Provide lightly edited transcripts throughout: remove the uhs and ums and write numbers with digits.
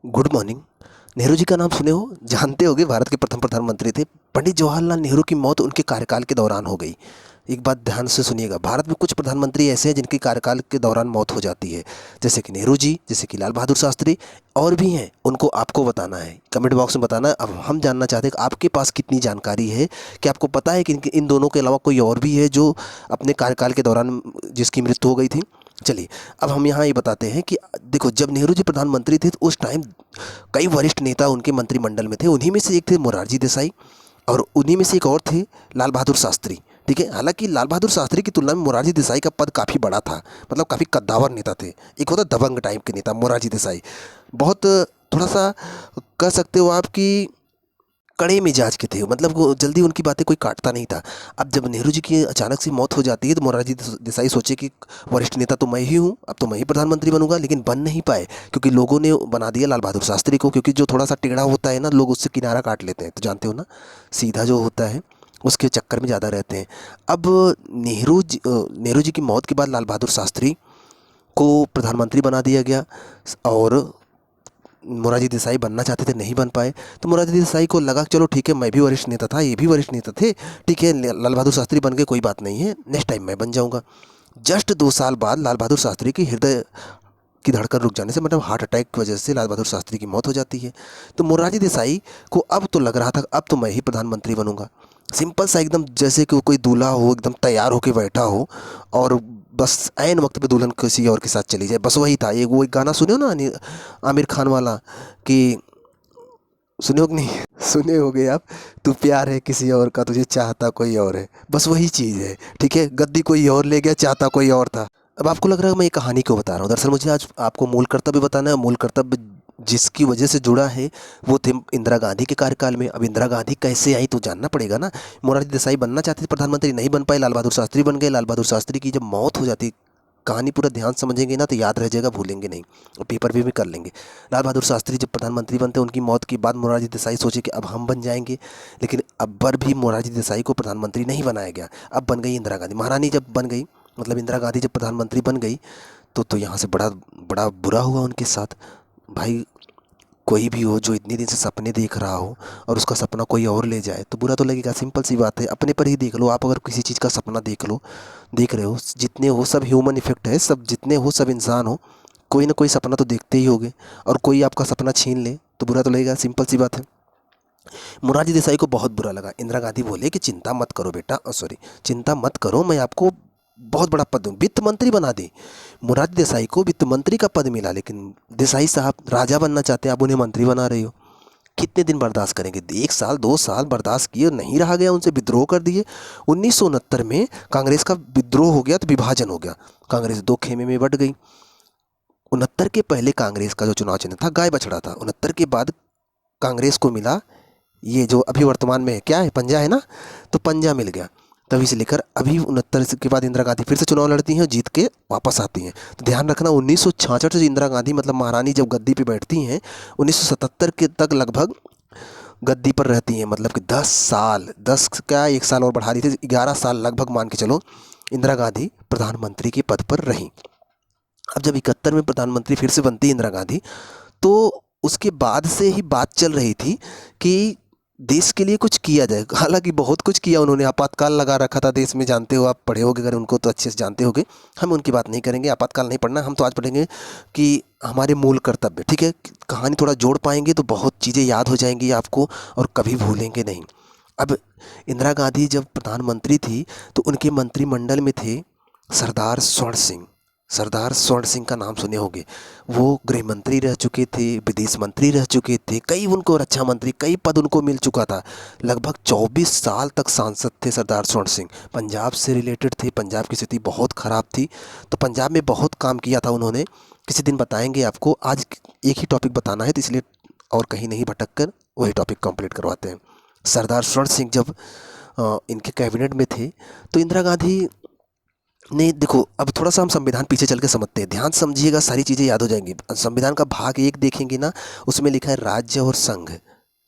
Good morning. Nehru ji का नाम सुने हो, जानते होगे, भारत के प्रथम प्रधानमंत्री थे। पंडित जवाहरलाल नेहरू की मौत उनके कार्यकाल के दौरान हो गई। एक बात ध्यान से सुनिएगा, भारत में कुछ प्रधानमंत्री ऐसे हैं जिनके कार्यकाल के दौरान मौत हो जाती है, जैसे कि नेहरू जी, जैसे कि लाल बहादुर शास्त्री, और भी हैं। उनको आपको बताना है, कमेंट बॉक्स में बताना है। अब हम जानना चाहते हैं कि आपके पास कितनी जानकारी है, कि आपको पता है कि इन दोनों के अलावा कोई और भी है जो अपने कार्यकाल के दौरान जिसकी मृत्यु हो गई थी। चलिए, अब हम यहाँ ये बताते हैं कि देखो, जब नेहरू जी प्रधानमंत्री थे तो उस टाइम कई वरिष्ठ नेता उनके मंत्रिमंडल में थे। उन्हीं में से एक थे मोरारजी देसाई, और उन्हीं में से एक और थे लाल बहादुर शास्त्री। ठीक है, हालांकि लाल बहादुर शास्त्री की तुलना में मोरारजी देसाई का पद काफ़ी बड़ा था, मतलब काफ़ी कद्दावर नेता थे। एक होता दबंग टाइप के नेता मोरारजी देसाई, बहुत थोड़ा सा कह सकते हो आप कि कड़े मिजाज के थे, मतलब वो जल्दी उनकी बातें कोई काटता नहीं था। अब जब नेहरू जी की अचानक से मौत हो जाती है तो मोरारजी देसाई सोचे कि वरिष्ठ नेता तो मैं ही हूँ, अब तो मैं ही प्रधानमंत्री बनूंगा, लेकिन बन नहीं पाए क्योंकि लोगों ने बना दिया लाल बहादुर शास्त्री को। क्योंकि जो थोड़ा सा टेढ़ा होता है ना, लोग उससे किनारा काट लेते हैं, तो जानते हो ना, सीधा जो होता है उसके चक्कर में ज़्यादा रहते हैं। अब नेहरू जी की मौत के बाद लाल बहादुर शास्त्री को प्रधानमंत्री बना दिया गया, और मोरारजी देसाई बनना चाहते थे, नहीं बन पाए। तो मोरारजी देसाई को लगा चलो ठीक है, मैं भी वरिष्ठ नेता था, ये भी वरिष्ठ नेता थे, ठीक है, लाल बहादुर शास्त्री बन गए, कोई बात नहीं है, नेक्स्ट टाइम मैं बन जाऊंगा। जस्ट 2 साल बाद लाल बहादुर शास्त्री की हृदय की धड़कन रुक जाने से, मतलब हार्ट अटैक की वजह से लाल बहादुर शास्त्री की मौत हो जाती है। तो मोरारजी देसाई को अब तो लग रहा था अब तो मैं ही प्रधानमंत्री बनूंगा। सिंपल सा एकदम, जैसे कि वो कोई दूल्हा हो, एकदम तैयार होकर बैठा हो, और बस ऐन वक्त पे दुल्हन किसी और के साथ चली जाए, बस वही था। वो एक गाना सुने हो ना, आमिर खान वाला, कि सुने हो कि नहीं सुने होगे आप, तू प्यार है किसी और का, तुझे चाहता कोई और है, बस वही चीज़ है। ठीक है, गद्दी कोई और ले गया, चाहता कोई और था। अब आपको लग रहा है मैं ये कहानी क्यों बता रहा हूँ, दरअसल मुझे आज आपको मूल कर्तव्य बताना है। मूल कर्तव्य जिसकी वजह से जुड़ा है वो थे इंदिरा गांधी के कार्यकाल में। अब इंदिरा गांधी कैसे आई तो जानना पड़ेगा ना। मोरारजी देसाई बनना चाहते थे प्रधानमंत्री, नहीं बन पाए, लाल बहादुर शास्त्री बन गए। लाल बहादुर शास्त्री की जब मौत हो जाती, कहानी पूरा ध्यान समझेंगे ना तो याद रह जाएगा, भूलेंगे नहीं, और पेपर भी कर लेंगे। लाल बहादुर शास्त्री जब प्रधानमंत्री बनते, उनकी मौत के बाद मोरारजी देसाई सोचे कि अब हम बन जाएंगे, लेकिन अब्बर भी मोरारजी देसाई को प्रधानमंत्री नहीं बनाया गया। अब बन गई इंदिरा गांधी। महारानी जब बन गई, मतलब इंदिरा गांधी जब प्रधानमंत्री बन गई, तो यहाँ से बड़ा बड़ा बुरा हुआ उनके साथ। भाई, कोई भी हो जो इतने दिन से सपने देख रहा हो और उसका सपना कोई और ले जाए तो बुरा तो लगेगा। सिंपल सी बात है, अपने पर ही देख लो। आप अगर किसी चीज़ का सपना देख रहे हो, जितने हो सब ह्यूमन इफेक्ट है, सब जितने हो सब इंसान हो, कोई ना कोई सपना तो देखते ही होगे, और कोई आपका सपना छीन ले तो बुरा तो लगेगा। सिंपल सी बात है। मोरारजी देसाई को बहुत बुरा लगा। इंदिरा गांधी बोले कि चिंता मत करो बेटा, सॉरी, चिंता मत करो, मैं आपको बहुत बड़ा पद दूँ, वित्त मंत्री बना दी। मोरारजी देसाई को वित्त मंत्री का पद मिला, लेकिन देसाई साहब राजा बनना चाहते हैं, आप उन्हें मंत्री बना रही हो। कितने दिन बर्दाश्त करेंगे? 1 साल 2 साल बर्दाश्त किए, नहीं रहा गया, उनसे विद्रोह कर दिए। 1969 में कांग्रेस का विद्रोह हो गया, तो विभाजन हो गया, कांग्रेस दो खेमे में बट गई। 69 के पहले कांग्रेस का जो चुनाव चिन्ह था गाय बछड़ा था। 69 के बाद कांग्रेस को मिला ये जो अभी वर्तमान में क्या है, पंजा है ना, तो पंजा मिल गया। तभी से लेकर अभी 69 के बाद इंदिरा गांधी फिर से चुनाव लड़ती हैं, जीत के वापस आती हैं। तो ध्यान रखना, 1966 से इंदिरा गांधी, मतलब महारानी, जब गद्दी पे बैठती हैं, 1977 के तक लगभग गद्दी पर रहती हैं। मतलब कि 10 साल, 10 क्या 1 साल और बढ़ा दी थी, 11 साल लगभग मान के चलो, इंदिरा गांधी प्रधानमंत्री के पद पर रहीं। अब जब 71 में प्रधानमंत्री फिर से बनती है इंदिरा गांधी, तो उसके बाद से ही बात चल रही थी कि देश के लिए कुछ किया जाए। हालांकि बहुत कुछ किया उन्होंने, आपातकाल लगा रखा था देश में, जानते हो, आप पढ़े होगे अगर उनको तो अच्छे से जानते होगे। हम उनकी बात नहीं करेंगे, आपातकाल नहीं पढ़ना, हम तो आज पढ़ेंगे कि हमारे मूल कर्तव्य। ठीक है, कहानी थोड़ा जोड़ पाएंगे तो बहुत चीज़ें याद हो जाएंगी आपको, और कभी भूलेंगे नहीं। अब इंदिरा गांधी जब प्रधानमंत्री थी तो उनके मंत्रिमंडल में थे सरदार स्वर्ण सिंह। सरदार स्वर्ण सिंह का नाम सुने होंगे। वो गृह मंत्री रह चुके थे, विदेश मंत्री रह चुके थे, कई उनको रक्षा मंत्री, कई पद उनको मिल चुका था। लगभग 24 साल तक सांसद थे सरदार स्वर्ण सिंह। पंजाब से रिलेटेड थे, पंजाब की स्थिति बहुत ख़राब थी, तो पंजाब में बहुत काम किया था उन्होंने। किसी दिन बताएंगे आपको, आज एक ही टॉपिक बताना है तो इसलिए और कहीं नहीं भटक कर वही टॉपिक कंप्लीट करवाते हैं। सरदार स्वर्ण सिंह जब इनके कैबिनेट में थे, तो इंदिरा गांधी ने, देखो अब थोड़ा सा हम संविधान पीछे चल के समझते हैं, ध्यान समझिएगा, सारी चीज़ें याद हो जाएंगी। संविधान का भाग 1 देखेंगे ना, उसमें लिखा है राज्य और संघ,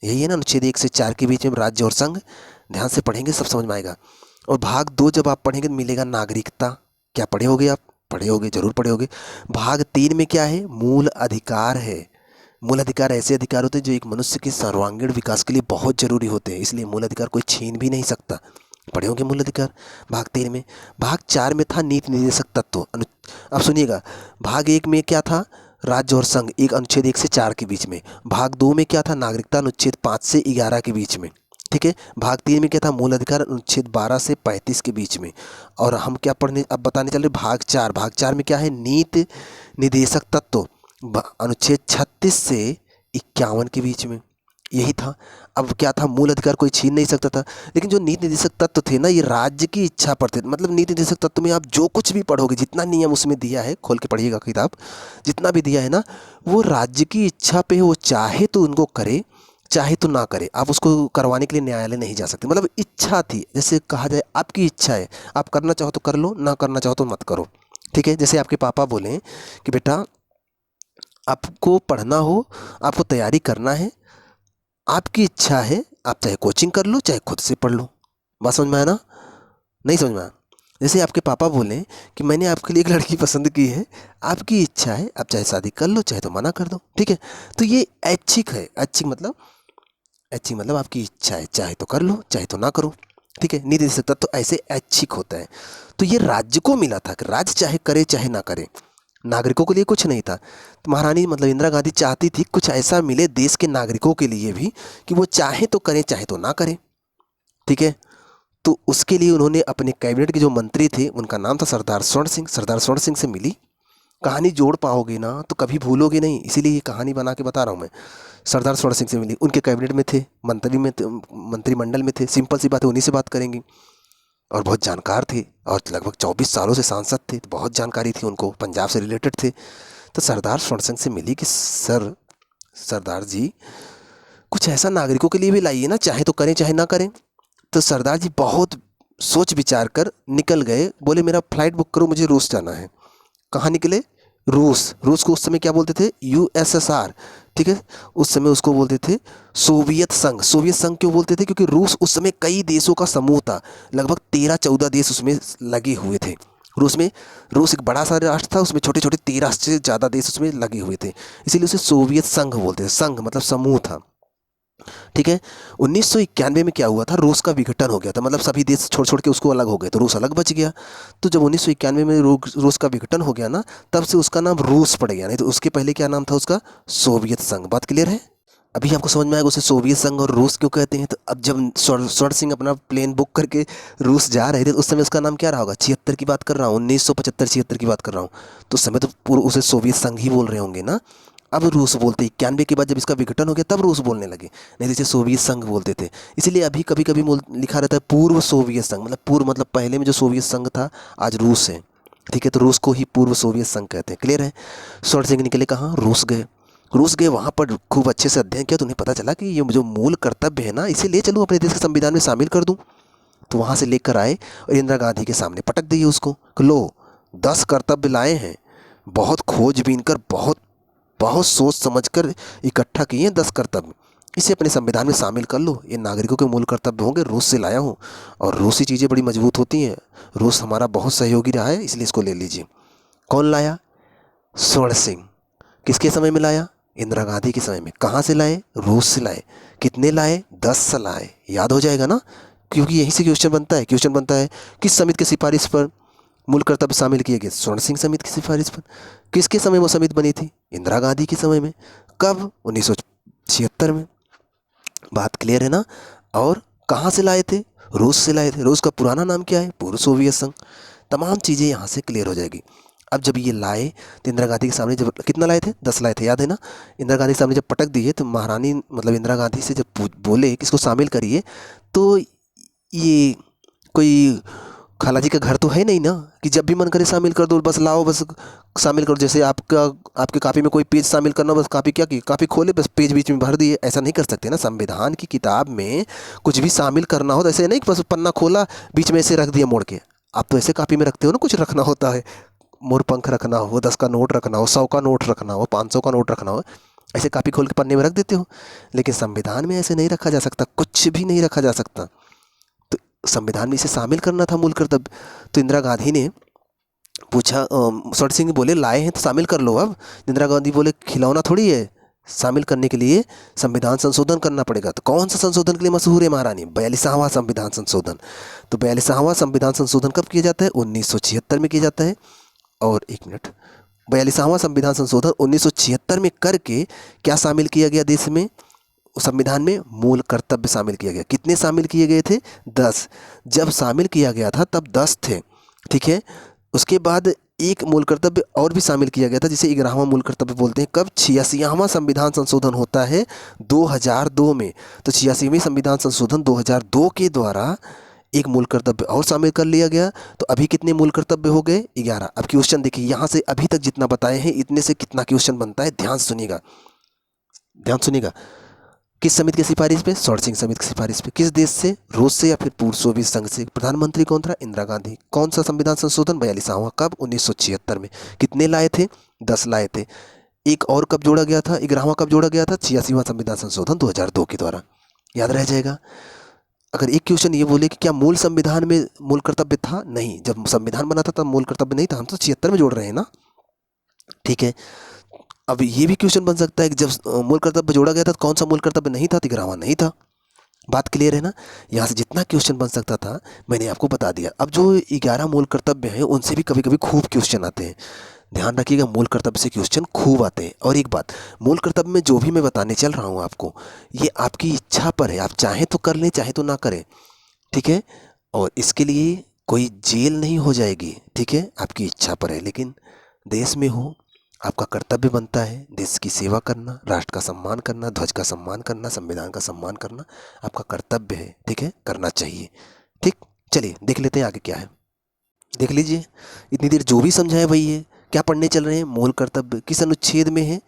यही है ना, अनुच्छेद 1 से 4 के बीच में राज्य और संघ। ध्यान से पढ़ेंगे सब समझ में आएगा। और भाग 2 जब आप पढ़ेंगे तो मिलेगा नागरिकता। क्या पढ़े होगे आप? पढ़े होगे, जरूर पढ़े होगे। भाग 3 में क्या है? मूल अधिकार है। मूल अधिकार ऐसे अधिकार होते हैं जो एक मनुष्य के सर्वांगीण विकास के लिए बहुत जरूरी होते हैं, इसलिए मूल अधिकार कोई छीन भी नहीं सकता। पढ़े होंगे मूल अधिकार भाग 3 में। भाग 4 में था नीति निर्देशक तत्व। अब सुनिएगा, भाग 1 में क्या था, राज्य और संघ, एक अनुच्छेद 1 से 4 के बीच में। भाग 2 में क्या था, नागरिकता अनुच्छेद 5 से 11 के बीच में। ठीक है। भाग 3 में क्या था, मूल अधिकार अनुच्छेद 12 से 35 के बीच में। और हम क्या पढ़ने अब बताने चल रहे, भाग 4। भाग 4 में क्या है, नीति निर्देशक तत्व, अनुच्छेद 36 से 51 के बीच में, यही था। अब क्या था, मूल अधिकार कोई छीन नहीं सकता था। लेकिन जो नीति निर्देशक तत्व थे ना, ये राज्य की इच्छा पर थे। मतलब नीति निर्देशक तत्व में आप जो कुछ भी पढ़ोगे, जितना नियम उसमें दिया है, खोल के पढ़िएगा किताब, जितना भी दिया है ना, वो राज्य की इच्छा पे है। वो चाहे तो उनको करे, चाहे तो ना करे। आप उसको करवाने के लिए न्यायालय नहीं जा सकते। मतलब इच्छा थी, जैसे कहा जाए आपकी इच्छा है, आप करना चाहो तो कर लो, ना करना चाहो तो मत करो। ठीक है। जैसे आपके पापा बोलें कि बेटा आपको पढ़ना हो, आपको तैयारी करना है, आपकी इच्छा है, आप चाहे कोचिंग कर लो, चाहे खुद से पढ़ लो। बात समझ में आया ना? नहीं समझ में आया? जैसे आपके पापा बोलें कि मैंने आपके लिए एक लड़की पसंद की है, आपकी इच्छा है, आप चाहे शादी कर लो, चाहे तो मना कर दो। ठीक है। तो ये ऐच्छिक है। ऐच्छिक मतलब आपकी इच्छा है, चाहे तो कर लो, चाहे तो ना करो। ठीक है। नीति निर्देशक तत्व तो ऐसे ऐच्छिक होता है। तो ये राज्य को मिला था कि राज्य चाहे करे चाहे ना करे, नागरिकों के लिए कुछ नहीं था। तो महारानी मतलब इंदिरा गांधी चाहती थी कुछ ऐसा मिले देश के नागरिकों के लिए भी कि वो चाहे तो करें, चाहे तो ना करें। ठीक है। तो उसके लिए उन्होंने अपने कैबिनेट के जो मंत्री थे, उनका नाम था सरदार स्वर्ण सिंह। सरदार स्वर्ण सिंह से मिली। कहानी जोड़ पाओगे ना तो कभी भूलोगे नहीं, इसीलिए ये कहानी बना के बता रहा हूँ मैं। सरदार स्वर्ण सिंह से मिली, उनके कैबिनेट में थे, मंत्रिमंडल में थे। सिंपल सी बात है, उन्हीं से बात करेंगी। और बहुत जानकार थे, और लगभग 24 सालों से सांसद थे, तो बहुत जानकारी थी उनको, पंजाब से रिलेटेड थे। तो सरदार स्वर्ण सिंह से मिली कि सरदार जी कुछ ऐसा नागरिकों के लिए भी लाइए ना, चाहे तो करें चाहे ना करें। तो सरदार जी बहुत सोच विचार कर निकल गए। बोले मेरा फ्लाइट बुक करो, मुझे रूस जाना है। कहाँ निकले? रूस को उस समय क्या बोलते थे, USSR। ठीक है। उस समय उसको बोलते थे सोवियत संघ। सोवियत संघ क्यों बोलते थे, क्योंकि रूस उस समय कई देशों का समूह था, लगभग 13-14 देश उसमें लगे हुए थे। रूस एक बड़ा सा राष्ट्र था, उसमें छोटे छोटे 13 से ज़्यादा देश उसमें लगे हुए थे, इसीलिए उसे सोवियत संघ बोलते थे। संघ मतलब समूह था। ठीक है। 1991 में क्या हुआ था, रूस का विघटन हो गया था। मतलब सभी देश छोड़ छोड़ के उसको अलग हो गए, तो रूस अलग बच गया। तो जब 1991 में रूस का विघटन हो गया ना, तब से उसका नाम रूस पड़ गया। नहीं तो उसके पहले क्या नाम था उसका, सोवियत संघ। बात क्लियर है? अभी आपको समझ में आएगा उसे सोवियत संघ और रूस क्यों कहते हैं। तो अब जब स्वर्ण सिंह अपना प्लेन बुक करके रूस जा रहे थे, तो उस समय उसका नाम क्या रहा होगा, 76 की बात कर रहा हूँ, 1975-76 की बात कर रहा हूँ। तो उस समय तो पूरा उसे सोवियत संघ ही बोल रहे होंगे ना। अब रूस बोलते, 91 के बाद जब इसका विघटन हो गया तब रूस बोलने लगे, नहीं तो इसे सोवियत संघ बोलते थे। इसीलिए अभी कभी कभी लिखा रहता है पूर्व सोवियत संघ। मतलब पूर्व मतलब पहले में जो सोवियत संघ था, आज रूस है। ठीक है। तो रूस को ही पूर्व सोवियत संघ कहते हैं। क्लियर है? स्वर्ण सिंह निकले कहाँ, रूस गए। वहाँ पर खूब अच्छे से अध्ययन किया, तो उन्हें पता चला कि ये जो मूल कर्तव्य है ना, इसे ले चलूँ अपने देश के संविधान में शामिल कर दूँ। तो वहाँ से लेकर आए और इंदिरा गांधी के सामने पटक दिए उसको कि लो 10 कर्तव्य लाए हैं, बहुत खोजबीन कर, बहुत बहुत सोच समझ कर इकट्ठा किए हैं 10 कर्तव्य, इसे अपने संविधान में शामिल कर लो। ये नागरिकों के मूल कर्तव्य होंगे, रूस से लाया हूँ। और रूसी चीज़ें बड़ी मजबूत होती हैं, रूस हमारा बहुत सहयोगी रहा है, इसलिए इसको ले लीजिए। कौन लाया? स्वर्ण सिंह। किसके समय में लाया? इंदिरा गांधी के समय में। कहाँ से लाए? रूस से लाए। कितने लाए? 10 लाए। याद हो जाएगा ना, क्योंकि यहीं से क्वेश्चन बनता है किस समिति की सिफारिश पर मूल कर्तव्य शामिल किए गए? स्वर्ण सिंह समिति की सिफारिश पर। किसके समय वो समिति बनी थी? इंदिरा गांधी के समय में। कब? 1976 में। बात क्लियर है ना? और कहाँ से लाए थे? रूस से लाए थे। रूस का पुराना नाम क्या है? पूर्व सोवियत संघ। तमाम चीज़ें यहाँ से क्लियर हो जाएगी। अब जब ये लाए तो इंदिरा गांधी के सामने जब कितना लाए थे? 10 लाए थे, याद है ना? इंदिरा गांधी के सामने जब पटक दिए तो महारानी मतलब इंदिरा गांधी से जब बोले कि इसको शामिल करिए, तो ये कोई खाला जी का घर तो है नहीं ना कि जब भी मन करे शामिल कर दो, बस लाओ, बस शामिल करो। जैसे आपके कापी में कोई पेज शामिल करना, बस कापी क्या की कापी खोले, बस पेज बीच में भर दिए, ऐसा नहीं कर सकते ना। संविधान की किताब में कुछ भी शामिल करना हो तो ऐसे नहीं कि बस पन्ना खोला बीच में ऐसे रख दिया मोड़ के। आप तो ऐसे कापी में रखते हो ना, कुछ रखना होता है, मोर पंख रखना हो, 10 का नोट रखना हो, 100 का नोट रखना हो, 500 का नोट रखना हो, ऐसे कापी खोल के पन्ने में रख देते हो। लेकिन संविधान में ऐसे नहीं रखा जा सकता, कुछ भी नहीं रखा जा सकता। तो संविधान में इसे शामिल करना था मूल कर्तव्य। तो इंदिरा गांधी ने पूछा, स्वर्ण सिंह बोले लाए हैं तो शामिल कर लो। अब इंदिरा गांधी बोले खिलौना थोड़ी है, शामिल करने के लिए संविधान संशोधन करना पड़ेगा। तो कौन सा संशोधन के लिए मशहूर है महारानी? 42वां संविधान संशोधन। तो 42वां संविधान संशोधन कब किया जाता है? 1976 में किया जाता है। और एक मिनट, 42वां संविधान संशोधन 1976 में करके क्या शामिल किया गया देश में? संविधान में मूल कर्तव्य शामिल किया गया। कितने शामिल किए गए थे? 10। जब शामिल किया गया था तब 10 थे, ठीक है। उसके बाद एक मूल कर्तव्य और भी शामिल किया गया था, जिसे 11वां मूल कर्तव्य बोलते हैं। कब? 86वां संविधान संशोधन होता है 2002 में। तो 86वें संविधान संशोधन 2002 के द्वारा एक मूल कर्तव्य और शामिल कर लिया गया। तो अभी कितने मूल कर्तव्य हो गए? 11। अब क्वेश्चन देखिए, यहाँ से अभी तक जितना बताए हैं इतने से कितना क्वेश्चन बनता है, ध्यान सुनिएगा, ध्यान सुनिएगा। किस समिति की सिफारिश पे? शॉर्टसिंग समिति की सिफारिश पे। किस देश से? रूस से या फिर पूर्व सोवियत संघ से। प्रधानमंत्री कौन था? इंदिरा गांधी। कौन सा संविधान संशोधन? 42वां। कब? 1976 में। कितने लाए थे? 10 लाए थे। एक और कब जोड़ा गया था? 11वां कब जोड़ा गया था? 86वां संविधान संशोधन 2002 के द्वारा। याद रह जाएगा। अगर एक क्वेश्चन ये बोले कि क्या मूल संविधान में मूल कर्तव्य था? नहीं, जब संविधान बना था तब मूल कर्तव्य नहीं था, हम तो 76 में जोड़ रहे हैं ना, ठीक है। अब ये भी क्वेश्चन बन सकता है कि जब मूल कर्तव्य जोड़ा गया था तो कौन सा मूल कर्तव्य नहीं था? 11वां नहीं था। बात क्लियर है ना? यहाँ से जितना क्वेश्चन बन सकता था मैंने आपको बता दिया। अब जो 11 मूल कर्तव्य हैं उनसे भी कभी कभी खूब क्वेश्चन आते हैं। ध्यान रखिएगा, मूल कर्तव्य से क्वेश्चन खूब आते हैं। और एक बात, मूल कर्तव्य में जो भी मैं बताने चल रहा हूँ आपको, ये आपकी इच्छा पर है, आप चाहें तो कर लें, चाहे तो ना करें, ठीक है। और इसके लिए कोई जेल नहीं हो जाएगी, ठीक है, आपकी इच्छा पर है। लेकिन देश में हो, आपका कर्तव्य बनता है देश की सेवा करना, राष्ट्र का सम्मान करना, ध्वज का सम्मान करना, संविधान का सम्मान करना आपका कर्तव्य है, ठीक है, करना चाहिए। ठीक, चलिए देख लेते हैं आगे क्या है। देख लीजिए, इतनी देर जो भी समझाया वही है। क्या पढ़ने चल रहे हैं? मूल कर्तव्य। किस अनुच्छेद में है?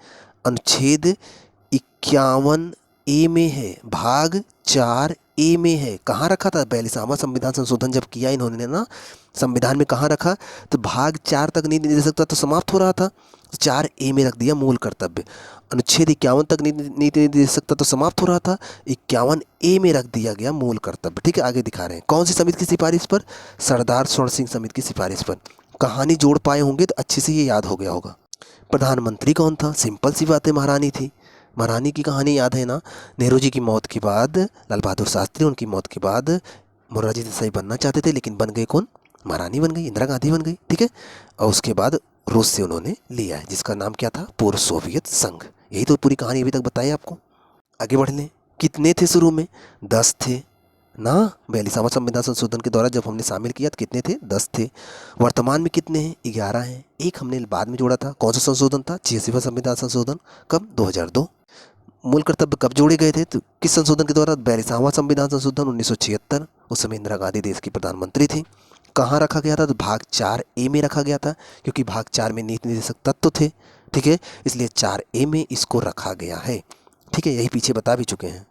अनुच्छेद 51 ए में है, भाग 4 ए में है। कहाँ रखा था? 42वां संविधान संशोधन जब किया इन्होंने ना, संविधान में कहाँ रखा? तो भाग 4 तक नहीं दे सकता तो समाप्त हो रहा था, तो 4 ए में रख दिया मूल कर्तव्य। अनुच्छेद 51 तक नहीं दे सकता तो समाप्त हो रहा था, 51 ए में रख दिया गया मूल कर्तव्य। ठीक है, आगे दिखा रहे हैं कौन सी समिति की सिफारिश पर? सरदार स्वर्ण सिंह समिति की सिफारिश पर। कहानी जोड़ पाए होंगे तो अच्छे से ये याद हो गया होगा। प्रधानमंत्री कौन था? सिंपल सी बात है, महारानी थी। महारानी की कहानी याद है ना? नेहरू जी की मौत के बाद, लाल बहादुर शास्त्री उनकी मौत के बाद मोरारजी देसाई बनना चाहते थे, लेकिन बन गए कौन? महारानी बन गई, इंदिरा गांधी बन गई, ठीक है। और उसके बाद रूस से उन्होंने लिया है, जिसका नाम क्या था? पूर्व सोवियत संघ। यही तो पूरी कहानी अभी तक बताई आपको। आगे बढ़ लें। कितने थे शुरू में? 10 थे ना। 42वां संविधान संशोधन के द्वारा जब हमने शामिल किया तो कितने थे? 10 थे। वर्तमान में कितने हैं? 11 हैं। एक हमने बाद में जोड़ा था। कौन सा संशोधन था? 86वां संविधान संशोधन। कब? 2002। मूल कर्तव्य कब जोड़े गए थे? तो किस संशोधन के द्वारा? 42वां संविधान संशोधन 1976। उस समय इंदिरा गांधी देश की प्रधानमंत्री थी। कहाँ रखा गया था? तो भाग 4 ए में रखा गया था, क्योंकि भाग 4 में नीति निर्देशक तत्व थे, ठीक है, इसलिए 4 ए में इसको रखा गया है। ठीक है, यही पीछे बता भी चुके हैं।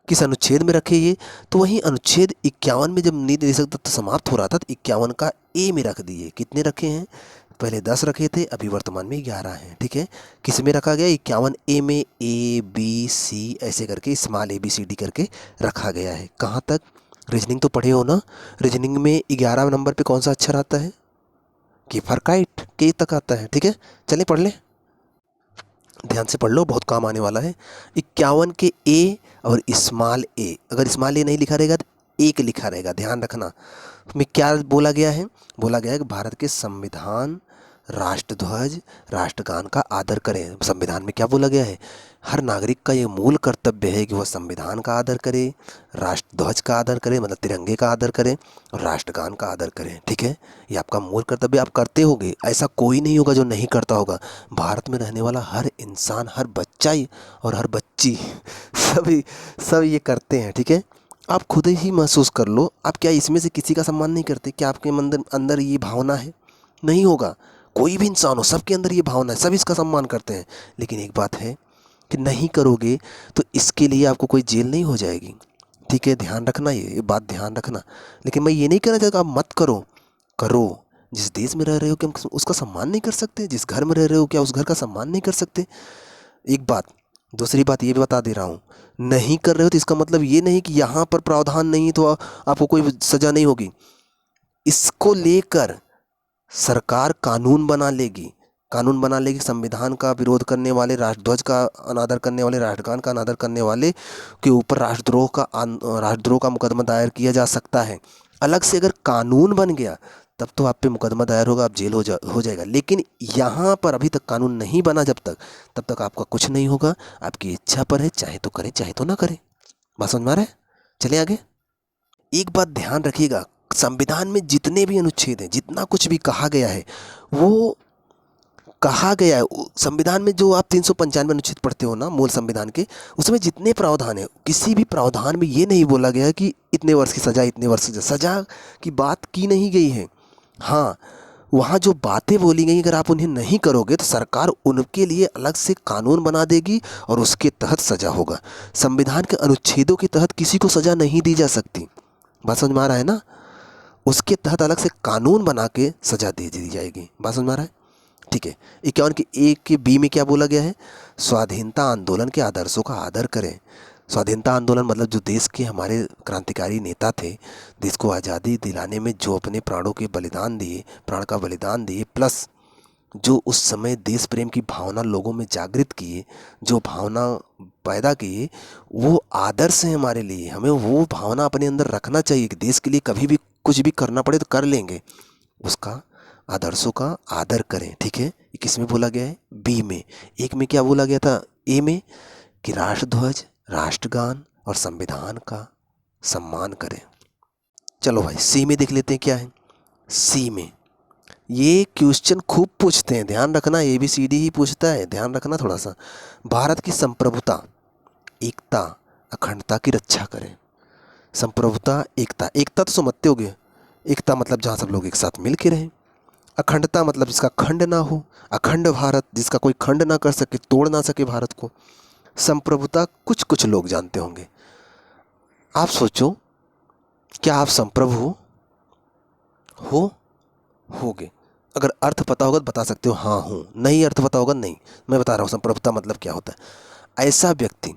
किस अनुच्छेद में रखे ये? तो वही अनुच्छेद 51 में जब नीति निर्देशक तत्व समाप्त हो रहा था तो 51 का ए में रख दिए। कितने रखे हैं? पहले 10 रखे थे, अभी वर्तमान में 11 हैं, ठीक है। किस में रखा गया? 51 ए में ए बी सी ऐसे करके small a b c d करके रखा गया है। कहाँ तक? रीजनिंग तो पढ़े हो ना? रीजनिंग में 11 नंबर पे कौन सा अक्षर आता है? कि फरकाइट, के तक आता है, ठीक है। चलिए पढ़ लें, ध्यान से पढ़ लो, बहुत काम आने वाला है। 51 के ए और स्मॉल ए, अगर स्मॉल ए नहीं लिखा रहेगा तो एक लिखा रहेगा, ध्यान रखना। में क्या बोला गया है? बोला गया है कि भारत के संविधान, राष्ट्रध्वज, राष्ट्रगान का आदर करें। संविधान में क्या बोला गया है? हर नागरिक का ये मूल कर्तव्य है कि वह संविधान का आदर करे, राष्ट्रध्वज का आदर करे, मतलब तिरंगे का आदर करें, और राष्ट्रगान का आदर करें, ठीक है। ये आपका मूल कर्तव्य, आप करते होगे, ऐसा कोई नहीं होगा जो नहीं करता होगा। भारत में रहने वाला हर इंसान, हर बच्चा और हर बच्ची सभी सब ये करते हैं, ठीक है। आप खुद ही महसूस कर लो, आप क्या इसमें से किसी का सम्मान नहीं करते? क्या आपके अंदर ये भावना है? नहीं होगा। कोई भी इंसान हो, सबके अंदर ये भावना है, सब इसका सम्मान करते हैं। लेकिन एक बात है कि नहीं करोगे तो इसके लिए आपको कोई जेल नहीं हो जाएगी, ठीक है, ध्यान रखना, ये बात ध्यान रखना। लेकिन मैं ये नहीं कहना चाहता आप मत करो, करो। जिस देश में रह रहे हो क्या उसका सम्मान नहीं कर सकते? जिस घर में रह रहे हो क्या उस घर का सम्मान नहीं कर सकते? एक बात। दूसरी बात ये भी बता दे रहा हूँ, नहीं कर रहे हो तो इसका मतलब ये नहीं कि यहाँ पर प्रावधान नहीं तो आपको कोई सज़ा नहीं होगी। इसको लेकर सरकार कानून बना लेगी, कानून बना ले कि संविधान का विरोध करने वाले, राष्ट्रध्वज का अनादर करने वाले, राष्ट्रगान का अनादर करने वाले के ऊपर राष्ट्रद्रोह का मुकदमा दायर किया जा सकता है। अलग से अगर कानून बन गया तब तो आप पे मुकदमा दायर होगा, आप जेल हो जाएगा। लेकिन यहाँ पर अभी तक कानून नहीं बना जब तक, तब तक आपका कुछ नहीं होगा। आपकी इच्छा पर है, चाहे तो करें चाहे तो ना करें। बात समझ में आ रहा है? चलिए आगे। एक बात ध्यान रखिएगा, संविधान में जितने भी अनुच्छेद हैं, जितना कुछ भी कहा गया है, वो कहा गया है संविधान में। जो आप 395 अनुच्छेद पढ़ते हो ना मूल संविधान के, उसमें जितने प्रावधान है, किसी भी प्रावधान में ये नहीं बोला गया है कि इतने वर्ष की सजा, इतने वर्ष की सजा की बात की नहीं गई है। हाँ, वहाँ जो बातें बोली गई, अगर आप उन्हें नहीं करोगे तो सरकार उनके लिए अलग से कानून बना देगी और उसके तहत सजा होगा। संविधान के अनुच्छेदों के तहत किसी को सजा नहीं दी जा सकती। बात समझ में आ रहा है ना? उसके तहत अलग से कानून बना के सजा दे दी जाएगी। बात समझ में आ रहा है? ठीक है। 51 के ए के बी में क्या बोला गया है? स्वाधीनता आंदोलन के आदर्शों का आदर करें। स्वाधीनता आंदोलन मतलब जो देश के हमारे क्रांतिकारी नेता थे, देश को आज़ादी दिलाने में जो अपने प्राणों के बलिदान दिए, प्राण का बलिदान दिए, प्लस जो उस समय देश प्रेम की भावना लोगों में जागृत किए, जो भावना पैदा किए, वो आदर्श है हमारे लिए। हमें वो भावना अपने अंदर रखना चाहिए कि देश के लिए कभी भी कुछ भी करना पड़े तो कर लेंगे। उसका आदर्शों का आदर करें। ठीक है, ये किस में बोला गया है? बी में। एक में क्या बोला गया था? ए में, कि राष्ट्रध्वज, राष्ट्रगान और संविधान का सम्मान करें। चलो भाई सी में देख लेते हैं क्या है। सी में ये क्वेश्चन खूब पूछते हैं, ध्यान रखना, ABCD ही पूछता है, ध्यान रखना थोड़ा सा। भारत की संप्रभुता, एकता, अखंडता की रक्षा करें। संप्रभुता, एकता, एकता तो समझते होगे, एकता मतलब जहाँ सब लोग एक साथ मिल के रहें। अखंडता मतलब जिसका खंड ना हो, अखंड भारत, जिसका कोई खंड ना कर सके, तोड़ ना सके भारत को। संप्रभुता कुछ कुछ लोग जानते होंगे। आप सोचो, क्या आप संप्रभु हो? होगे। अगर अर्थ पता होगा तो बता सकते हो हाँ हूँ, नहीं अर्थ पता होगा नहीं। मैं बता रहा हूँ संप्रभुता मतलब क्या होता है। ऐसा व्यक्ति,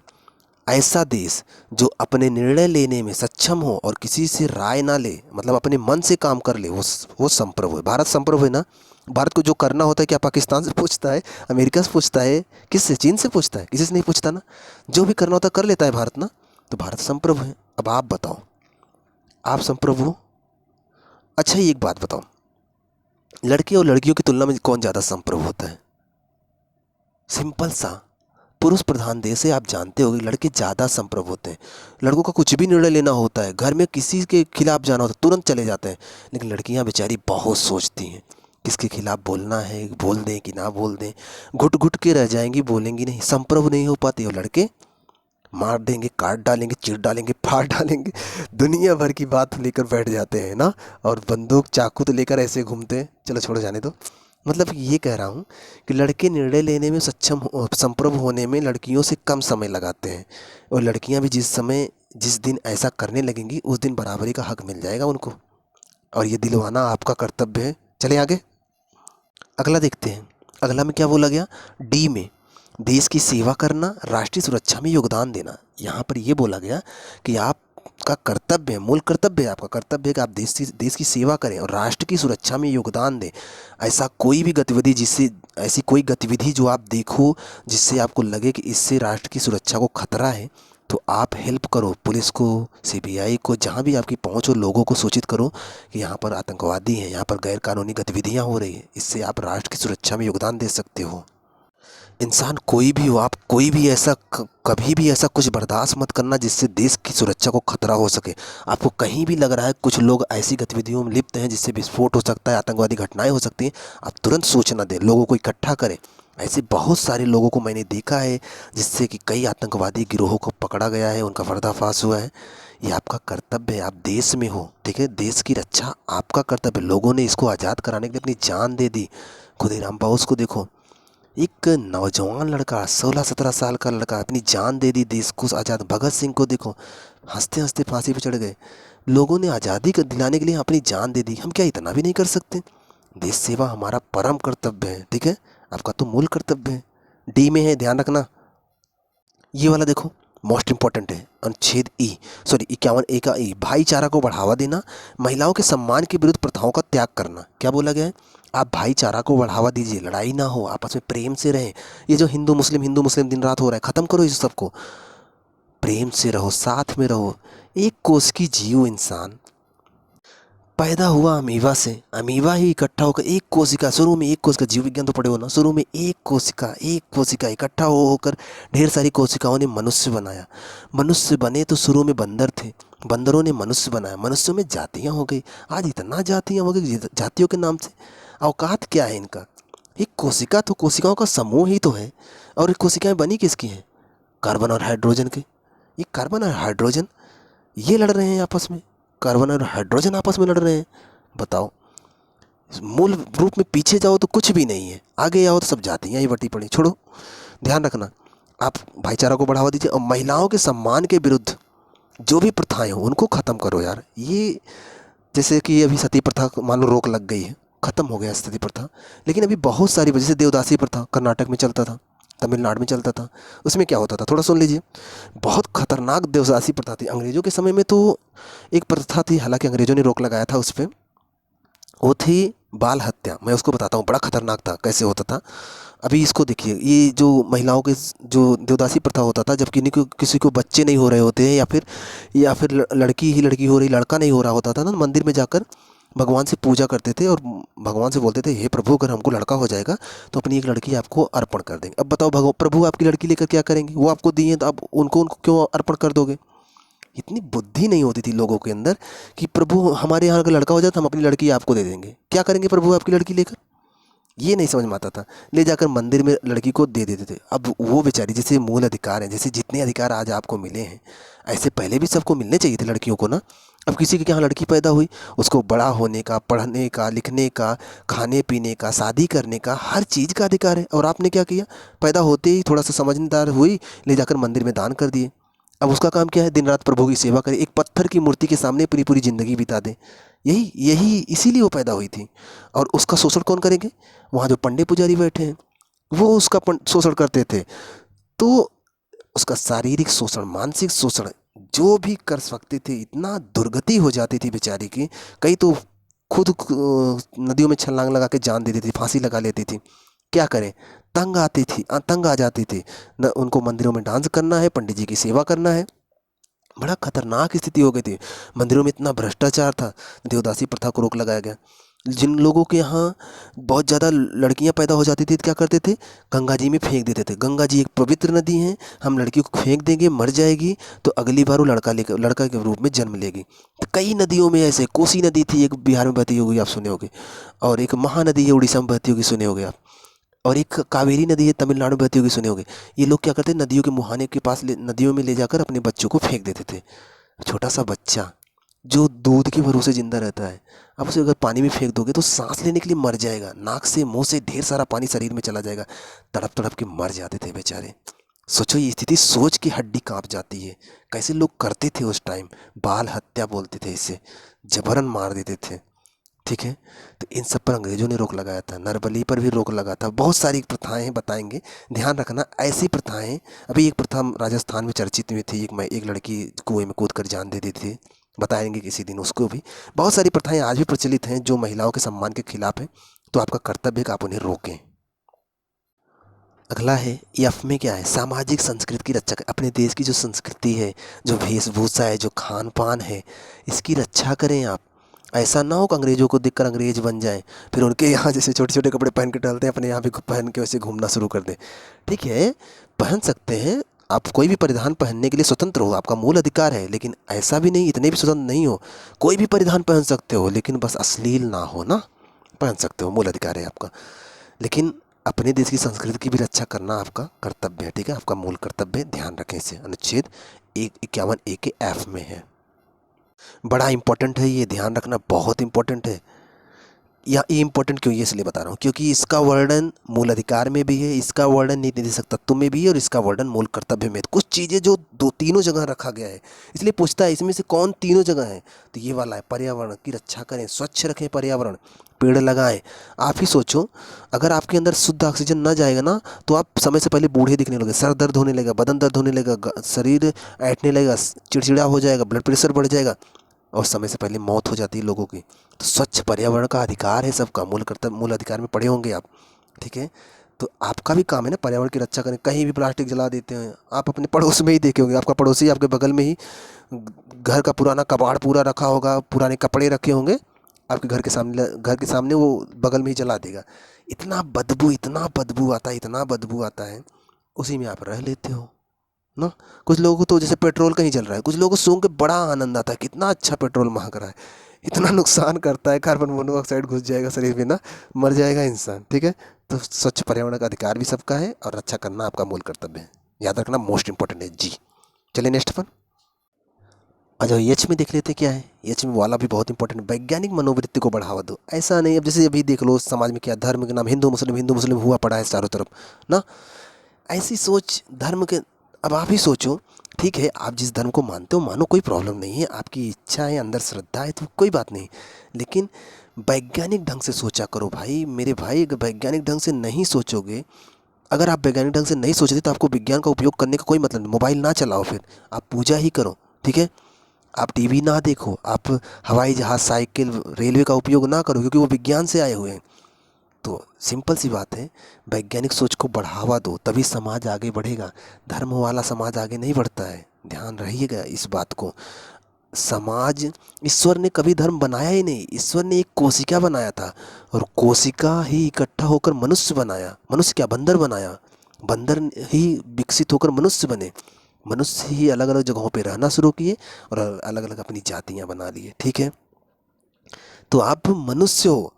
ऐसा देश जो अपने निर्णय लेने में सक्षम हो और किसी से राय ना ले, मतलब अपने मन से काम कर ले, वो संप्रभु है। भारत संप्रभु है ना। भारत को जो करना होता है क्या पाकिस्तान से पूछता है, अमेरिका से पूछता है, किससे? चीन से पूछता है? किसी से नहीं पूछता ना। जो भी करना होता है कर लेता है भारत ना। तो भारत संप्रभु है। अब आप बताओ, आप संप्रभु हो? अच्छा एक बात बताओ, लड़के और लड़कियों की तुलना में कौन ज़्यादा संप्रभु होता है? सिंपल सा, पुरुष प्रधान देश है, आप जानते होंगे, लड़के ज़्यादा संप्रभु होते हैं। लड़कों का कुछ भी निर्णय लेना होता है, घर में किसी के खिलाफ जाना होता है, तुरंत चले जाते हैं। लेकिन लड़कियां बेचारी बहुत सोचती हैं, किसके खिलाफ बोलना है, बोल दें कि ना बोल दें, घुट घुट के रह जाएंगी, बोलेंगी नहीं, संप्रभु नहीं हो पाती। और लड़के मार देंगे, काट डालेंगे, चीर डालेंगे, फाड़ डालेंगे, दुनिया भर की बात लेकर बैठ जाते हैं ना। और बंदूक चाकू तो लेकर ऐसे घूमते हैं। चलो छोड़ो, जाने दो। मतलब ये कह रहा हूँ कि लड़के निर्णय लेने में संप्रभु होने में लड़कियों से कम समय लगाते हैं। और लड़कियाँ भी जिस दिन ऐसा करने लगेंगी, उस दिन बराबरी का हक मिल जाएगा उनको, और ये दिलवाना आपका कर्तव्य है। चले आगे, अगला देखते हैं। अगला में क्या बोला गया? डी में, देश की सेवा करना, राष्ट्रीय सुरक्षा में योगदान देना। यहाँ पर ये बोला गया कि आपका कर्तव्य है, मूल कर्तव्य है, आपका कर्तव्य है कि आप देश की सेवा करें और राष्ट्र की सुरक्षा में योगदान दें। ऐसा कोई भी गतिविधि ऐसी कोई गतिविधि जो आप देखो जिससे आपको लगे कि इससे राष्ट्र की सुरक्षा को खतरा है, तो आप हेल्प करो, पुलिस को, CBI को, जहाँ भी आपकी पहुँच हो, लोगों को सूचित करो कि यहाँ पर आतंकवादी हैं, यहाँ पर गैर कानूनी गतिविधियाँ हो रही हैं। इससे आप राष्ट्र की सुरक्षा में योगदान दे सकते हो। इंसान कोई भी हो, आप कोई भी ऐसा कभी भी ऐसा कुछ बर्दाश्त मत करना जिससे देश की सुरक्षा को खतरा हो सके। आपको कहीं भी लग रहा है कुछ लोग ऐसी गतिविधियों में लिप्त हैं जिससे विस्फोट हो सकता है, आतंकवादी घटनाएं हो सकती हैं, आप तुरंत सूचना दें, लोगों को इकट्ठा करें। ऐसे बहुत सारे लोगों को मैंने देखा है जिससे कि कई आतंकवादी गिरोहों को पकड़ा गया है, उनका पर्दाफाश हुआ है। ये आपका कर्तव्य है, आप देश में हो, ठीक है, देश की रक्षा आपका कर्तव्य। लोगों ने इसको आज़ाद कराने के लिए अपनी जान दे दी। खुदीराम बोस को देखो, एक नौजवान लड़का, 16-17 साल का लड़का, अपनी जान दे दी देश को आज़ाद। भगत सिंह को देखो, हंसते हंसते फांसी पर चढ़ गए। लोगों ने आज़ादी को दिलाने के लिए अपनी जान दे दी। हम क्या इतना भी नहीं कर सकते? देश सेवा हमारा परम कर्तव्य है, ठीक है, आपका तो मूल कर्तव्य है। डी में है, ध्यान रखना। ये वाला देखो, मोस्ट इंपॉर्टेंट है, अनुच्छेद 51A का ई, भाईचारा को बढ़ावा देना, महिलाओं के सम्मान के विरुद्ध प्रथाओं का त्याग करना। क्या बोला गया है? आप भाईचारा को बढ़ावा दीजिए, लड़ाई ना हो, आपस में प्रेम से रहें। ये जो हिंदू मुस्लिम दिन रात हो रहा है, ख़त्म करो इस सबको। प्रेम से रहो, साथ में रहो। एक कोस की जीव इंसान पैदा हुआ अमीबा से, अमीबा ही इकट्ठा होकर एक कोशिका, शुरू में एक कोशिका, जीव विज्ञान तो पढ़े हो ना, शुरू में एक कोशिका इकट्ठा होकर ढेर सारी कोशिकाओं ने मनुष्य बनाया। मनुष्य बने तो शुरू में बंदर थे, बंदरों ने मनुष्य बनाया, मनुष्यों में जातियाँ हो गई। आज इतना जातियाँ हो गई, जातियों के नाम से औकात क्या है इनका। एक कोशिका तो कोशिकाओं का समूह ही तो है, और ये कोशिकाएं बनी किसकी हैं? कार्बन और हाइड्रोजन के। ये कार्बन और हाइड्रोजन ये लड़ रहे हैं आपस में, कार्बन और हाइड्रोजन आपस में लड़ रहे हैं। बताओ, मूल रूप में पीछे जाओ तो कुछ भी नहीं है, आगे आओ तो सब जातियाँ ही बटी पड़ी। छोड़ो, ध्यान रखना, आप भाईचारा को बढ़ावा दीजिए और महिलाओं के सम्मान के विरुद्ध जो भी प्रथाएं हो उनको ख़त्म करो यार। ये जैसे कि अभी सती प्रथा मान लो रोक लग गई है, ख़त्म हो गया सती प्रथा, लेकिन अभी बहुत सारी वजह से देवदासी प्रथा कर्नाटक में चलता था, तमिलनाडु में चलता था। उसमें क्या होता था थोड़ा सुन लीजिए। बहुत खतरनाक देवदासी प्रथा थी अंग्रेज़ों के समय में। तो एक प्रथा थी, हालांकि अंग्रेज़ों ने रोक लगाया था उस पर, वो थी बाल हत्या। मैं उसको बताता हूँ, बड़ा खतरनाक था कैसे होता था। अभी इसको देखिए, ये जो महिलाओं के जो देवदासी प्रथा होता था, जब किसी को बच्चे नहीं हो रहे होते हैं, या फिर लड़की ही लड़की हो रही, लड़का नहीं हो रहा होता था ना, मंदिर में जाकर भगवान से पूजा करते थे और भगवान से बोलते थे, हे प्रभु अगर हमको लड़का हो जाएगा तो अपनी एक लड़की आपको अर्पण कर देंगे। अब बताओ प्रभु आपकी लड़की लेकर क्या करेंगे? वो आपको दी है तो आप उनको उनको क्यों अर्पण कर दोगे? इतनी बुद्धि नहीं होती थी लोगों के अंदर कि प्रभु हमारे यहाँ अगर लड़का हो जाए तो हम अपनी लड़की आपको दे देंगे। क्या करेंगे प्रभु आपकी लड़की लेकर? ये नहीं समझ में आता था। ले जाकर मंदिर में लड़की को दे देते थे। अब वो बेचारी, जैसे मूल अधिकार हैं, जैसे जितने अधिकार आज आपको मिले हैं, ऐसे पहले भी सबको मिलने चाहिए थे लड़कियों को ना। अब किसी के यहाँ लड़की पैदा हुई, उसको बड़ा होने का, पढ़ने का, लिखने का, खाने पीने का, शादी करने का, हर चीज़ का अधिकार है। और आपने क्या किया? पैदा होते ही थोड़ा सा समझदार हुई, ले जाकर मंदिर में दान कर दिए। अब उसका काम क्या है? दिन रात प्रभु की सेवा करे, एक पत्थर की मूर्ति के सामने पूरी पूरी ज़िंदगी बिता दे। यही यही इसीलिए वो पैदा हुई थी। और उसका शोषण कौन करेंगे? वहाँ जो पंडे पुजारी बैठे हैं वो उसका शोषण करते थे। तो उसका शारीरिक शोषण, मानसिक शोषण जो भी कर सकते थे, इतना दुर्गति हो जाती थी बेचारी की। कई तो खुद नदियों में छलांग लगा के जान दे देती थी, फांसी लगा लेती थी। क्या करें? तंग आती थी, तंग आ जाती थी न। उनको मंदिरों में डांस करना है, पंडित जी की सेवा करना है। बड़ा खतरनाक स्थिति हो गई थी। मंदिरों में इतना भ्रष्टाचार था, देवदासी प्रथा को रोक लगाया गया। जिन लोगों के यहाँ बहुत ज़्यादा लड़कियां पैदा हो जाती थी तो क्या करते थे? गंगा जी में फेंक देते थे। गंगा जी एक पवित्र नदी है, हम लड़की को फेंक देंगे, मर जाएगी तो अगली बार वो लड़का के रूप में जन्म लेगी। तो कई नदियों में ऐसे, कोसी नदी थी एक, बिहार में बहती होगी, आप सुने होंगे। और एक महानदी है उड़ीसा में बहती होगी, सुने होंगे आप। और एक कावेरी नदी है तमिलनाडु में बहती होगी, सुने होंगे। ये लोग क्या करते हैं? नदियों के मुहाने के पास नदियों में ले जाकर अपने बच्चों को फेंक देते थे। छोटा सा बच्चा जो दूध के भरोसे जिंदा रहता है, आप उसे अगर पानी में फेंक दोगे तो सांस लेने के लिए मर जाएगा, नाक से मुंह से ढेर सारा पानी शरीर में चला जाएगा। तड़प तड़प के मर जाते थे बेचारे। सोचो, ये स्थिति सोच की हड्डी कांप जाती है। कैसे लोग करते थे उस टाइम? बाल हत्या बोलते थे इसे, जबरन मार देते थे। ठीक है, तो इन सब पर अंग्रेजों ने रोक लगाया था। नरबली पर भी रोक लगा था। बहुत सारी प्रथाएं हैं, बताएंगे, ध्यान रखना। ऐसी प्रथाएं, अभी एक प्रथा राजस्थान में चर्चित हुई थी, एक लड़की कुएं में कूद कर जान दे दी थी, बताएंगे किसी दिन उसको भी। बहुत सारी प्रथाएं आज भी प्रचलित हैं जो महिलाओं के सम्मान के खिलाफ है। तो आपका कर्तव्य है कि आप उन्हें रोकें। अगला है, एफ में क्या है? सामाजिक संस्कृति की रक्षा करें। अपने देश की जो संस्कृति है, जो वेशभूषा है, जो खान पान है, इसकी रक्षा करें आप। ऐसा ना हो कि अंग्रेज़ों को देखकर अंग्रेज बन जाएं, फिर उनके यहाँ जैसे छोटे छोटे कपड़े पहन के टहलते हैं, अपने यहाँ भी पहन के वैसे घूमना शुरू कर दें। ठीक है, पहन सकते हैं आप, कोई भी परिधान पहनने के लिए स्वतंत्र हो, आपका मूल अधिकार है। लेकिन ऐसा भी नहीं, इतने भी स्वतंत्र नहीं हो। कोई भी परिधान पहन सकते हो, लेकिन बस अश्लील ना हो ना। पहन सकते हो, मूल अधिकार है आपका। लेकिन अपने देश की संस्कृति की भी रक्षा करना आपका कर्तव्य है। ठीक है, आपका मूल कर्तव्य है, ध्यान रखें इसे। अनुच्छेद 51A के एफ में है। बड़ा इंपॉर्टेंट है ये, ध्यान रखना, बहुत इंपॉर्टेंट है। या ये इंपॉर्टेंट क्यों, ये इसलिए बता रहा हूँ क्योंकि इसका वर्णन मूल अधिकार में भी है, इसका वर्णन नीति निर्देशक तत्व में भी है, और इसका वर्णन मूल कर्तव्य में। कुछ चीज़ें जो तीनों जगह रखा गया है, इसलिए पूछता है इसमें से कौन तीनों जगह है? तो ये वाला है, पर्यावरण की रक्षा करें, स्वच्छ रखें पर्यावरण, पेड़ लगाएं। आप ही सोचो, अगर आपके अंदर शुद्ध ऑक्सीजन ना जाएगा ना, तो आप समय से पहले बूढ़े दिखने लगेंगे, सर दर्द होने लगेगा, बदन दर्द होने लगेगा, शरीर ऐंठने लगेगा, चिड़चिड़ा हो जाएगा, ब्लड प्रेशर बढ़ जाएगा। और समय से पहले मौत हो जाती है लोगों की। तो स्वच्छ पर्यावरण का अधिकार है सबका, मूल अधिकार में पढ़े होंगे आप, ठीक है। तो आपका भी काम है ना पर्यावरण की रक्षा करें। कहीं भी प्लास्टिक जला देते हैं, आप अपने पड़ोस में ही देखे होंगे, आपका पड़ोसी आपके बगल में ही घर का पुराना कबाड़ पूरा रखा होगा, पुराने कपड़े रखे होंगे, आपके घर के सामने वो बगल में ही जला देगा। इतना बदबू आता है, इतना बदबू आता है, उसी में आप रह लेते हो ना। कुछ लोगों को तो जैसे पेट्रोल कहीं चल रहा है, कुछ लोगों को सूंघ के बड़ा आनंद आता है, कितना अच्छा पेट्रोल महक रहा है। इतना नुकसान करता है, कार्बन मोनोऑक्साइड घुस जाएगा शरीर में ना, मर जाएगा इंसान, ठीक है। तो स्वच्छ पर्यावरण का अधिकार भी सबका है और रक्षा करना आपका मूल कर्तव्य है, याद रखना, मोस्ट इंपॉर्टेंट है जी। चलिए नेक्स्ट पर अच्छा, एच में देख लेते हैं क्या है। एच में वाला भी बहुत इंपॉर्टेंट, वैज्ञानिक मनोवृत्ति को बढ़ावा दो। ऐसा नहीं, अब जैसे अभी देख लो समाज में क्या धर्म के नाम हिंदू मुस्लिम हुआ पड़ा है चारों तरफ ना। ऐसी सोच धर्म के, अब आप ही सोचो, ठीक है आप जिस धर्म को मानते हो मानो, कोई प्रॉब्लम नहीं है, आपकी इच्छा है, अंदर श्रद्धा है तो कोई बात नहीं, लेकिन वैज्ञानिक ढंग से सोचा करो भाई। मेरे भाई अगर वैज्ञानिक ढंग से नहीं सोचोगे, अगर आप वैज्ञानिक ढंग से नहीं सोचते तो आपको विज्ञान का उपयोग करने का कोई मतलब नहीं। मोबाइल ना चलाओ, फिर आप पूजा ही करो, ठीक है। आप टीवी ना देखो, आप हवाई जहाज़, साइकिल, रेलवे का उपयोग ना करो, क्योंकि वो विज्ञान से आए हुए हैं। तो सिंपल सी बात है, वैज्ञानिक सोच को बढ़ावा दो, तभी समाज आगे बढ़ेगा। धर्म वाला समाज आगे नहीं बढ़ता है, ध्यान रहिएगा इस बात को। समाज, ईश्वर ने कभी धर्म बनाया ही नहीं, ईश्वर ने एक कोशिका बनाया था, और कोशिका ही इकट्ठा होकर मनुष्य बनाया। मनुष्य क्या, बंदर बनाया, बंदर ही विकसित होकर मनुष्य बने। मनुष्य ही अलग अलग जगहों पे रहना शुरू किए और अलग अलग अपनी जातियां बना लिए, ठीक है। तो आप मनुष्य हो,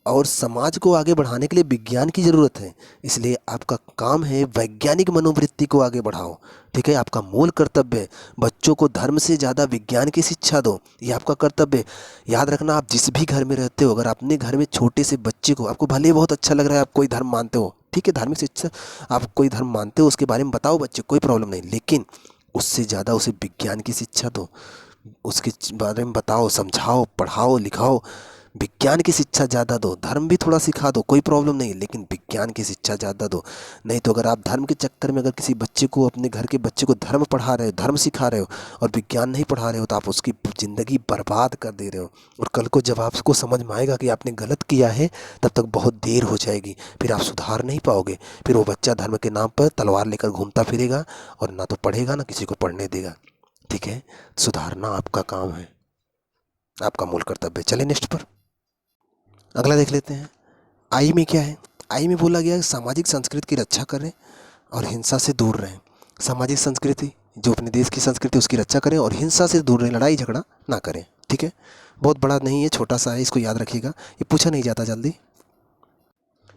और समाज को आगे बढ़ाने के लिए विज्ञान की ज़रूरत है, इसलिए आपका काम है वैज्ञानिक मनोवृत्ति को आगे बढ़ाओ, ठीक है। आपका मूल कर्तव्य है बच्चों को धर्म से ज़्यादा विज्ञान की शिक्षा दो, ये आपका कर्तव्य है। याद रखना, आप जिस भी घर में रहते हो, अगर अपने घर में छोटे से बच्चे को, आपको भले ही बहुत अच्छा लग रहा है आप कोई धर्म मानते हो, ठीक है, धार्मिक शिक्षा, आप कोई धर्म मानते हो उसके बारे में बताओ बच्चे, कोई प्रॉब्लम नहीं, लेकिन उससे ज़्यादा उसे विज्ञान की शिक्षा दो, उसके बारे में बताओ, समझाओ, पढ़ाओ, लिखाओ। विज्ञान की शिक्षा ज़्यादा दो, धर्म भी थोड़ा सिखा दो, कोई प्रॉब्लम नहीं, लेकिन विज्ञान की शिक्षा ज़्यादा दो। नहीं तो अगर आप धर्म के चक्कर में अगर किसी बच्चे को, अपने घर के बच्चे को धर्म पढ़ा रहे हो, धर्म सिखा रहे हो, और विज्ञान नहीं पढ़ा रहे हो, तो आप उसकी ज़िंदगी बर्बाद कर दे रहे हो। और कल को जब आपको समझ में आएगा कि आपने गलत किया है, तब तक बहुत देर हो जाएगी, फिर आप सुधार नहीं पाओगे। फिर वो बच्चा धर्म के नाम पर तलवार लेकर घूमता फिरेगा, और ना तो पढ़ेगा ना किसी को पढ़ने देगा, ठीक है। सुधारना आपका काम है, आपका मूल कर्तव्य। चले नेक्स्ट पर अगला देख लेते हैं। आई में क्या है। आई में बोला गया है सामाजिक संस्कृति की रक्षा करें और हिंसा से दूर रहें। सामाजिक संस्कृति, जो अपने देश की संस्कृति है, उसकी रक्षा करें और हिंसा से दूर रहें, लड़ाई झगड़ा ना करें, ठीक है। बहुत बड़ा नहीं है, छोटा सा है, इसको याद रखिएगा, ये पूछा नहीं जाता जल्दी।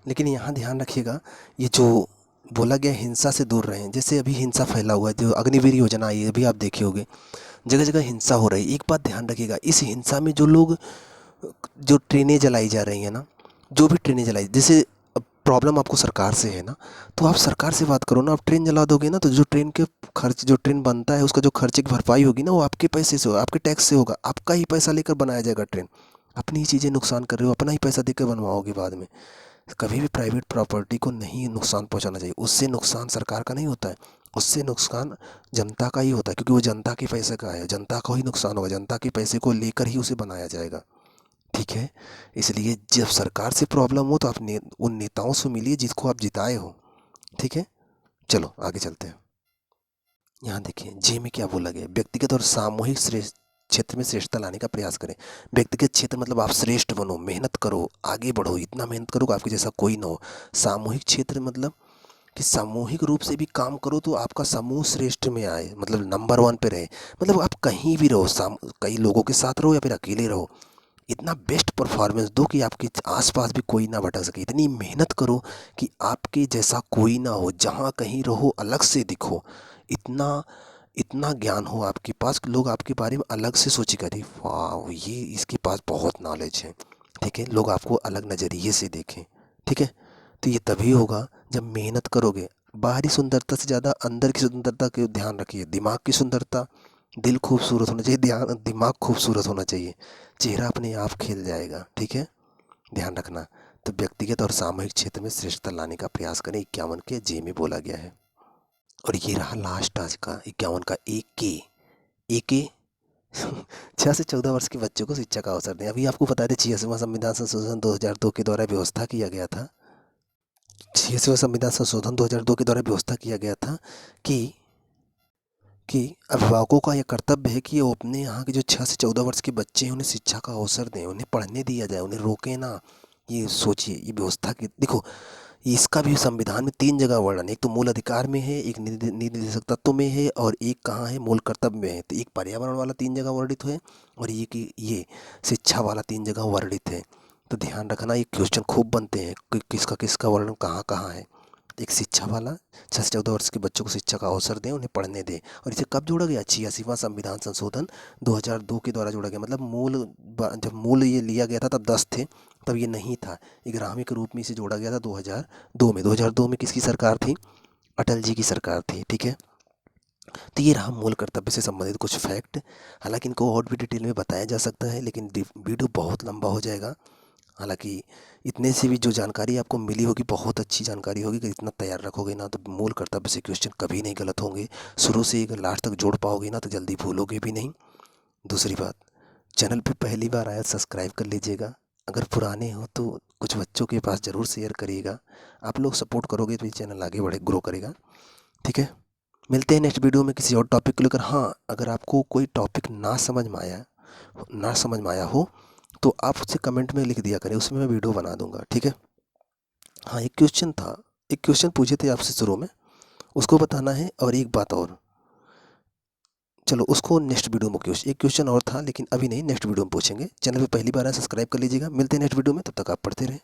लेकिन यहाँ ध्यान रखिएगा, ये जो बोला गया हिंसा से दूर रहें, जैसे अभी हिंसा फैला हुआ है, जो अग्निवीर योजना आई है, अभी आप देखे होंगे, जगह जगह हिंसा हो रही है। एक बात ध्यान रखिएगा, इस हिंसा में जो लोग, जो ट्रेनें जलाई जा रही हैं ना, जो भी ट्रेनें जलाई, जैसे प्रॉब्लम आपको सरकार से है ना, तो आप सरकार से बात करो ना। आप ट्रेन जला दोगे ना, तो जो ट्रेन के खर्च, जो ट्रेन बनता है उसका जो खर्चे की भरपाई होगी ना, वो आपके पैसे से होगा, आपके टैक्स से होगा, आपका ही पैसा लेकर बनाया जाएगा ट्रेन। अपनी ही चीज़ें नुकसान कर रहे हो, अपना ही पैसा देकर बनवाओगे बाद में। कभी भी प्राइवेट प्रॉपर्टी को नहीं नुकसान पहुंचाना चाहिए, उससे नुकसान सरकार का नहीं होता है, उससे नुकसान जनता का ही होता है, क्योंकि वो जनता के पैसे का है, जनता को ही नुकसान होगा, जनता के पैसे को लेकर ही उसे बनाया जाएगा, ठीक है। इसलिए जब सरकार से प्रॉब्लम हो तो आप उन नेताओं से मिलिए जिसको आप जिताए हो, ठीक है। चलो आगे चलते हैं। यहाँ देखिए जे में क्या बोला गया, व्यक्तिगत और सामूहिक श्रेष्ठ क्षेत्र में श्रेष्ठता लाने का प्रयास करें। व्यक्तिगत क्षेत्र मतलब आप श्रेष्ठ बनो, मेहनत करो, आगे बढ़ो, इतना मेहनत करो कि आपके जैसा कोई ना हो। सामूहिक क्षेत्र मतलब कि सामूहिक रूप से भी काम करो तो आपका समूह श्रेष्ठ में आए, मतलब नंबर वन पे रहे। मतलब आप कहीं भी रहो, कई लोगों के साथ रहो या फिर अकेले रहो, इतना बेस्ट परफॉर्मेंस दो कि आपके आसपास भी कोई ना भटक सके। इतनी मेहनत करो कि आपके जैसा कोई ना हो, जहाँ कहीं रहो अलग से दिखो। इतना इतना ज्ञान हो आपके पास कि लोग आपके बारे में अलग से सोचेगा, अरे वाह ये इसके पास बहुत नॉलेज है, ठीक है। लोग आपको अलग नज़रिए से देखें, ठीक है। तो ये तभी होगा जब मेहनत करोगे। बाहरी सुंदरता से ज़्यादा अंदर की सुंदरता का ध्यान रखिए। दिमाग की सुंदरता, दिल खूबसूरत होना चाहिए, दिमाग खूबसूरत होना चाहिए, चेहरा अपने आप खिल जाएगा, ठीक है। ध्यान रखना। तो व्यक्तिगत और सामूहिक क्षेत्र में श्रेष्ठता लाने का प्रयास करें, 51 के जे में बोला गया है। और ये रहा लास्ट आज का 51 का, एक के 6 से 14 वर्ष के बच्चों को शिक्षा का अवसर दें। अभी आपको बता दें 86वां संविधान संशोधन 2002 के द्वारा व्यवस्था किया गया था। 86वां संविधान संशोधन 2002 के द्वारा व्यवस्था किया गया था कि कि अभिभावकों का ये कर्तव्य है कि वो अपने यहाँ के जो 6 से 14 वर्ष के बच्चे हैं उन्हें शिक्षा का अवसर दें, उन्हें पढ़ने दिया जाए, उन्हें रोकें ना। ये सोचिए, ये व्यवस्था की देखो, इसका भी संविधान में 3 जगह वर्णन है। एक तो मूल अधिकार में है, एक निर्देशक तत्व में है और एक कहाँ है, मूल कर्तव्य में है। तो एक पर्यावरण वाला 3 जगह वर्णित है और ये कि ये शिक्षा वाला 3 जगह वर्णित है। तो ध्यान रखना, ये क्वेश्चन खूब बनते हैं कि किसका किसका वर्णन कहाँ कहाँ है। एक शिक्षा वाला, 6 से 14 वर्ष के बच्चों को शिक्षा का अवसर दें, उन्हें पढ़ने दें। और इसे कब जोड़ा गया? 86वां संविधान संशोधन 2002 के द्वारा जोड़ा गया। मतलब जब मूल ये लिया गया था तब 10 थे, तब ये नहीं था। 11वें के रूप में इसे जोड़ा गया था 2002 में। 2002 में किसकी सरकार थी? अटल जी की सरकार थी। ठीक है, तो ये रहा मूल कर्तव्य से संबंधित कुछ फैक्ट। हालांकि इनको और भी डिटेल में बताया जा सकता है, लेकिन वीडियो बहुत लंबा हो जाएगा। हालांकि इतने से भी जो जानकारी आपको मिली होगी बहुत अच्छी जानकारी होगी। कि इतना तैयार रखोगे ना तो मूल कर्तव्य से क्वेश्चन कभी नहीं गलत होंगे। शुरू से अगर लास्ट तक जोड़ पाओगे ना तो जल्दी भूलोगे भी नहीं। दूसरी बात, चैनल पे पहली बार आया सब्सक्राइब कर लीजिएगा। अगर पुराने हो तो कुछ बच्चों के पास ज़रूर शेयर करिएगा। आप लोग सपोर्ट करोगे तो ये चैनल आगे बढ़े, ग्रो करेगा। ठीक है, मिलते हैं नेक्स्ट वीडियो में किसी और टॉपिक को लेकर। हाँ, अगर आपको कोई टॉपिक ना समझ में आया हो तो आप उससे कमेंट में लिख दिया करें, उसमें मैं वीडियो बना दूंगा। ठीक है। हाँ, एक क्वेश्चन था, एक क्वेश्चन पूछे थे आपसे शुरू में, उसको बताना है। और एक बात और, चलो उसको नेक्स्ट वीडियो में, एक क्वेश्चन और था लेकिन अभी नहीं, नेक्स्ट वीडियो में पूछेंगे। चैनल पे पहली बार है सब्सक्राइब कर लीजिएगा। मिलते हैं नेक्स्ट वीडियो में, तब तक आप पढ़ते रहें।